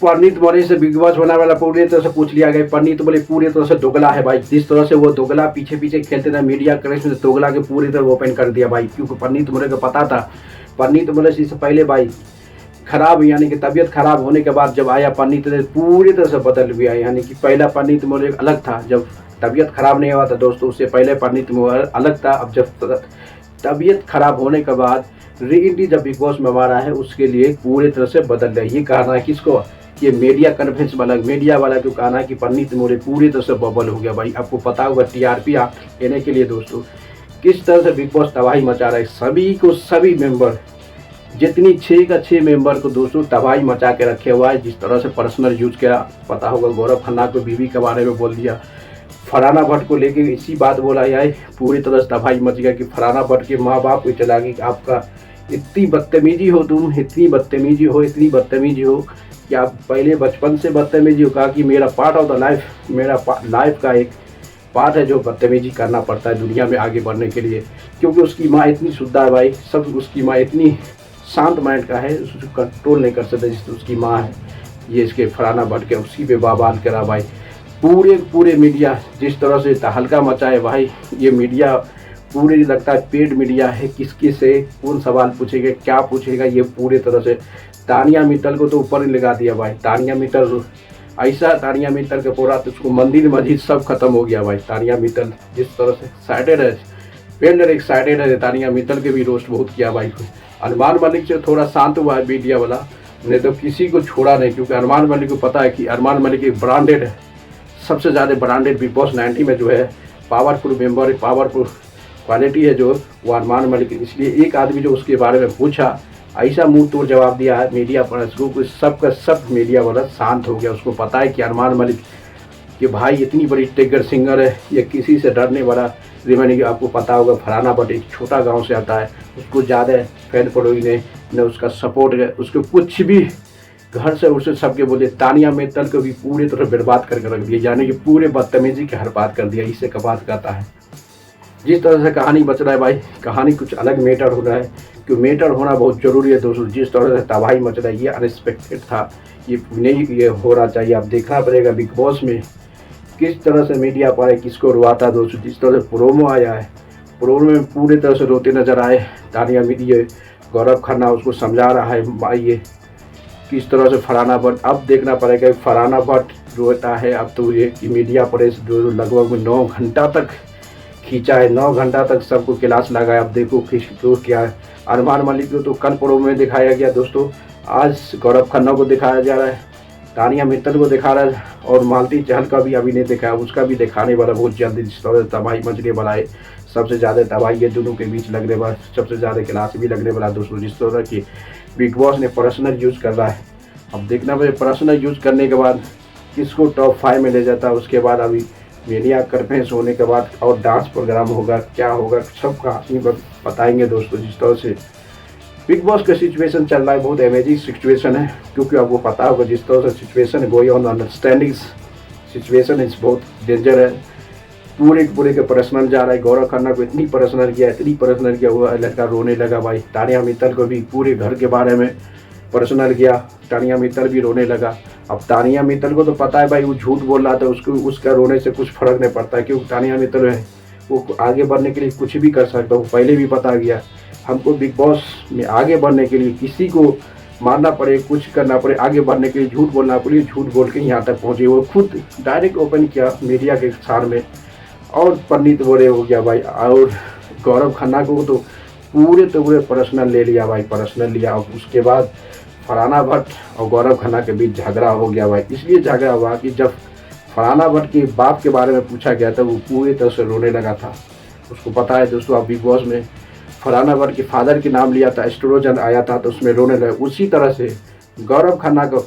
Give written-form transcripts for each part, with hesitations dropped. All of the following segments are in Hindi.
परनीत मोरे से बिग बॉस होने वाला पूरी तरह से पूछ लिया गया। परनीत बोले पूरी तरह से दोगला है भाई, जिस तरह से वो दोगला पीछे पीछे खेलते थे मीडिया करेक्ट में दोगला के पूरी तरह ओपन कर दिया भाई, क्योंकि परनीत मोरे को पता था। परनीत मोरे से पहले भाई खराब यानी कि तबीयत खराब होने के बाद जब आया परनीत ने पूरी तरह से बदल गया। यानी कि पहला परनीत मोरे अलग था जब तबीयत खराब नहीं हुआ था दोस्तों, उससे पहले परनीत मोरे अलग था। अब जब तबीयत खराब होने के बाद री जब बिग बॉस में हमारा है उसके लिए पूरी तरह से बदल गया। ये कहना है किसको, ये मीडिया कॉन्फ्रेंस वाला मीडिया वाला जो कहना है कि परनीत मोरे पूरी तरह से बबल हो गया भाई। आपको पता होगा टीआरपी लेने के लिए दोस्तों किस तरह से बिग बॉस तबाही मचा रहा है। सभी को सभी मेंबर जितनी 6 का 6 मेंबर को दोस्तों तबाही मचा के रखे हुआ है। जिस तरह से पर्सनल यूज किया, पता होगा गौरव खन्ना को बीवी के बारे में बोल दिया, फरहाना भट्ट को लेके इसी बात बोला जाए, पूरी तरह से तबाही मच गया कि फरहाना भट्ट के माँ बाप को चला गई कि आपका इतनी बदतमीजी हो, तुम इतनी बदतमीजी हो, इतनी बदतमीजी हो कि आप पहले बचपन से बदतमीजी हो। कहा कि मेरा पार्ट ऑफ द लाइफ, मेरा लाइफ का एक पार्ट है जो बदतमीजी करना पड़ता है दुनिया में आगे बढ़ने के लिए, क्योंकि उसकी माँ इतनी शुद्धा है भाई। सब उसकी माँ इतनी शांत माइंड का है, उसको कंट्रोल नहीं कर सकते जिससे उसकी माँ है। ये इसके फरहाना भट्ट के उसी पे बवाल करा भाई। पूरे मीडिया जिस तरह से तहलका मचा है भाई, ये मीडिया पूरी लगता है पेड मीडिया है। किसके से कौन सवाल पूछेगा, क्या पूछेगा, ये पूरी तरह से तानिया मित्तल को तो ऊपर ही लगा दिया भाई। तानिया मित्तल ऐसा, तानिया मित्तल के पूरा तो उसको मंदिर मस्जिद सब खत्म हो गया भाई। तानिया मित्तल जिस तरह से एक्साइटेड है, पेंडर एक्साइटेड है, तानिया मित्तल के भी रोस्ट बहुत किया भाई। अरमान मलिक से थोड़ा शांत हुआ है मीडिया वाला, नहीं तो किसी को छोड़ा नहीं, क्योंकि अरमान मलिक को पता है कि अरमान मलिक एक ब्रांडेड है, सबसे ज़्यादा ब्रांडेड बिग बॉस 90 में जो है पावरफुल मेंबर, पावरफुल क्वालिटी है जो वो अरमान मलिक। इसलिए एक आदमी जो उसके बारे में पूछा ऐसा मुंह तोड़ जवाब दिया है मीडिया पर, उसको सबका सब मीडिया वाला शांत हो गया। उसको पता है कि अरमान मलिक कि भाई इतनी बड़ी टेगर सिंगर है, ये किसी से डरने वाला रिमेनी। आपको पता होगा फरहाना भट्ट एक छोटा गांव से आता है, उसको ज़्यादा फैन फॉलोइंग ने उसका सपोर्ट है, उसको कुछ भी घर से उससे सबके बोले। तानिया मित्तल को भी पूरी तरह बर्बाद करके रख दिया, यानी कि पूरे बदतमीजी के हरपात कर दिया। इसे का बात कहता है जिस तरह से कहानी बच रहा है भाई, कहानी कुछ अलग मैटर हो रहा है, क्योंकि मैटर होना बहुत ज़रूरी है दोस्तों। जिस तरह से तबाही मच रहा है ये अनएक्सपेक्टेड था, ये नहीं ये हो रहा चाहिए। अब देखना पड़ेगा बिग बॉस में किस तरह से मीडिया पर किसको रुआता है दोस्तों। जिस तरह से प्रोमो आया है, प्रोमो में पूरी तरह से रोते नजर आए तानिया मित्तल, गौरव खन्ना उसको समझा रहा है भाई ये किस तरह से फरहाना भट्ट। अब देखना पड़ेगा फरहाना भट्ट रोता है। अब तो ये कि मीडिया पर जो लगभग 9 घंटा तक खींचा है, 9 घंटा तक सबको क्लास लगाया। अब देखो तो क्या है। अरमान मलिक को तो कल प्रोमो में दिखाया गया दोस्तों, आज गौरव खन्ना को दिखाया जा रहा है, तानिया मित्तल को दिखा रहा है, और मालती चहल का भी अभी नहीं दिखाया, उसका भी दिखाने वाला बहुत जल्दी। जिस तरह तबाही मचने वाला है, सबसे ज़्यादा तबाही ये दोनों के बीच लगने वाला, सबसे ज़्यादा क्लास भी लगने वाला दोस्तों। जिस तरह की बिग बॉस ने पर्सनल यूज़ कर रहा है, अब देखना पड़ेगा पर्सनल यूज़ करने के बाद किसको टॉप 5 में ले जाता है। उसके बाद अभी मीडिया कॉन्फ्रेंस होने के बाद और डांस प्रोग्राम होगा, क्या होगा सब कहानी बताएंगे दोस्तों। जिस तरह से बिग बॉस का सिचुएशन चल रहा है, बहुत अमेजिंग सिचुएशन है, क्योंकि आपको पता होगा जिस तरह से situation going on understanding situation is बहुत डेंजर है। पूरे के पर्सनल जा रहा है। गौरव खन्ना को इतनी पर्सनल किया हुआ लड़का रोने लगा भाई। तानिया मित्तल को भी पूरे घर के बारे में पर्सनल किया, तानिया मित्तल भी रोने लगा। अब तानिया मित्तल को तो पता है भाई वो झूठ बोल रहा था, उसको उसका रोने से कुछ फर्क नहीं पड़ता, क्योंकि तानिया मित्तल है वो आगे बढ़ने के लिए कुछ भी कर सकता, वो पहले भी पता गया। हमको बिग बॉस में आगे बढ़ने के लिए किसी को मारना पड़े, कुछ करना पड़े, आगे बढ़ने के लिए झूठ बोलना पड़े, झूठ बोल के यहाँ तक पहुँचे। वो खुद डायरेक्ट ओपन किया मीडिया के सामने, और परनीत मोरे हो गया भाई, और गौरव खन्ना को तो पूरे पर्सनल ले लिया भाई, पर्सनल लिया। और उसके बाद फरहाना भट्ट और गौरव खन्ना के बीच झगड़ा हो गया भाई। इसलिए झगड़ा हुआ कि जब फरहाना भट्ट के बाप के बारे में पूछा गया था, वो पूरी तरह से रोने लगा था। उसको पता है दोस्तों, आप बिग बॉस में फरहाना भट्ट के फादर के नाम लिया था, एस्ट्रोजन आया था, तो उसमें रोने लगा। उसी तरह से गौरव खन्ना को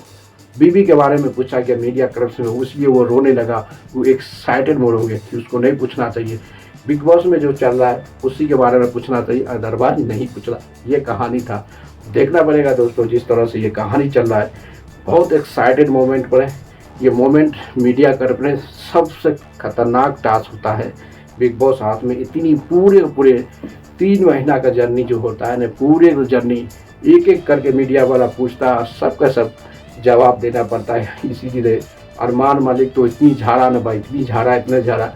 बीबी के बारे में पूछा गया मीडिया करप्शन में, उसलिए वो रोने लगा। वो एक्साइटेड मोड हो गया कि उसको नहीं पूछना चाहिए, बिग बॉस में जो चल रहा है उसी के बारे में पूछना चाहिए, अदरवाइज नहीं पूछना। ये कहानी था, देखना पड़ेगा दोस्तों। जिस तरह से ये कहानी चल रहा है, बहुत एक्साइटेड मोमेंट पर है ये मोमेंट। मीडिया कॉन्फ्रेंस सबसे खतरनाक टास्क होता है बिग बॉस हाथ में। इतनी पूरे 3 महीना का जर्नी जो होता है ना, पूरे जर्नी एक एक करके मीडिया वाला पूछता, सबका सब जवाब देना पड़ता है। इसीलिए अरमान मलिक तो इतनी झाड़ा ना भाई, इतनी झाड़ा, इतने झाड़ा,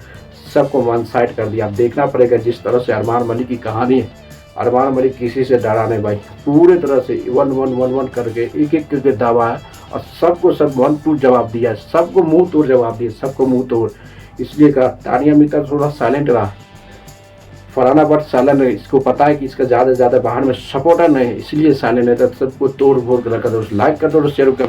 सबको वन साइड कर दिया। अब देखना पड़ेगा जिस तरह से अरमान मलिक की कहानी है। अरमान मलिक किसी से डरा नहीं भाई, पूरे तरह से 1-1-1-1 करके एक एक करके दावा है और सबको सब वन टू जवाब दिया, सबको मुंह तोड़ जवाब दिया, सबको मुंह तोड़। इसलिए कहा तानिया मित्तल थोड़ा साइलेंट रहा, फरहाना भट्ट साइलेंट है, इसको पता है कि इसका ज़्यादा से ज़्यादा बाहर में सपोर्टर नहीं है, इसलिए साइलेंट है। सबको तोड़ फोड़ कर रखा था। लाइक कर दो, शेयर कर